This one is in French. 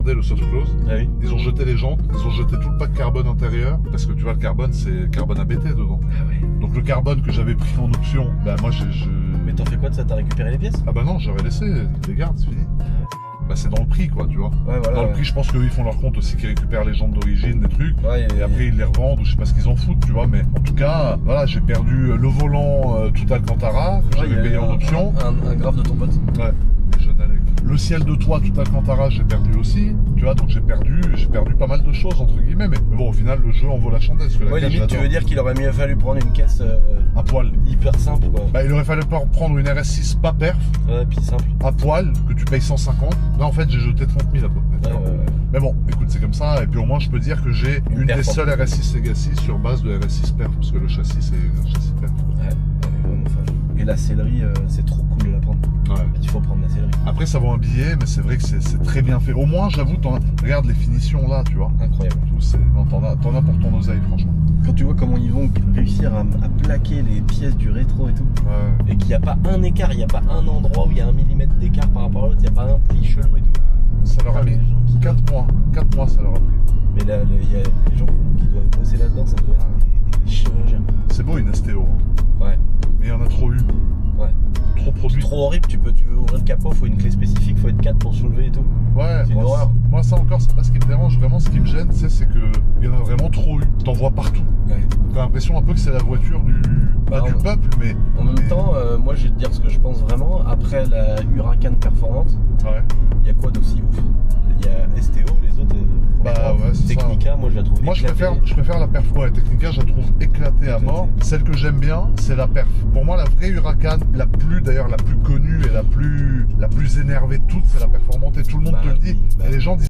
regardé le soft close. Ah oui. Ils ont jeté les jantes, ils ont jeté tout le pack carbone intérieur, parce que tu vois, le carbone, c'est carbone ABT dedans. Ah ouais. Donc le carbone que j'avais pris en option, bah moi Mais t'en fais quoi de ça? T'as récupéré les pièces? Ah bah non, j'aurais laissé, les gardes, c'est fini. Bah c'est dans le prix quoi, tu vois. Ouais, voilà. Dans le prix, je pense qu'eux ils font leur compte aussi qu'ils récupèrent les jantes d'origine, des trucs. Ouais, Et après ils les revendent ou je sais pas ce qu'ils en foutent, tu vois. Mais en tout cas, voilà, j'ai perdu le volant tout Alcantara que j'avais payé en option. Un graphe de ton pote. Ouais, les jeunes Alex. Le ciel de toit tout Alcantara, j'ai perdu aussi. Tu vois, donc j'ai perdu pas mal de choses entre guillemets. Mais bon, au final, le jeu en vaut la chandelle. Parce que la Ouais, cage, limite, tu j'adore. veux dire qu'il aurait mieux fallu prendre une caisse À poil. hyper simple, quoi. Bah, il aurait fallu prendre une RS6 pas perf, Ouais, puis simple. à poil, que tu payes 150. Là, en fait, j'ai jeté 30 000 à peu près. Ouais, ouais. Mais bon, écoute, c'est comme ça. Et puis au moins, je peux dire que j'ai une des seules RS6 Legacy sur base de RS6 perf. Parce que le châssis, c'est un châssis perf. Ouais, elle est vraiment folle. Et la sellerie, c'est trop cool de la prendre. Ouais. Il faut prendre la sellerie. Après, ça vaut un billet, mais c'est vrai que c'est très bien fait. Au moins, j'avoue, regarde les finitions là, tu vois. Incroyable. Non, t'en as pour ton oseille, franchement. Quand tu vois comment ils vont réussir à plaquer les pièces du rétro et tout, Ouais. et qu'il n'y a pas un écart, il n'y a pas un endroit où il y a 1 millimètre d'écart par rapport à l'autre, il n'y a pas un pli chelou et tout. Ça leur a mis Les gens qui 4 mois. 4 mois, ça leur a pris. Mais là, il y a les gens qui doivent bosser là-dedans, ça doit être des chirurgiens. C'est beau une STO, hein. Ouais, Mais il y en a trop eu. ouais. Trop produit. Trop horrible, tu veux ouvrir le capot, faut une clé spécifique, faut être 4 pour soulever et tout. Ouais, C'est une horreur. moi ça encore, c'est pas ce qui me dérange. Vraiment, ce qui me gêne, c'est que il y en a vraiment trop eu. T'en vois partout. Ouais. T'as l'impression un peu que c'est la voiture du peuple, mais. En même temps, moi je vais te dire ce que je pense vraiment. Après la Huracan performante, Ouais. il y a quoi d'aussi ouf? Il y a STO, les autres. Bah franchement, ouais, c'est ça. Technica, moi je la trouve Moi je éclatée. préfère la perf. Ouais, Technica, je la trouve éclatée à mort. Celle que j'aime bien, c'est la perf. Pour moi, la vraie Huracan, la plus connue et la plus énervée de toutes, c'est la performante. Et tout le monde Bah te le dit. oui, bah Et les gens disent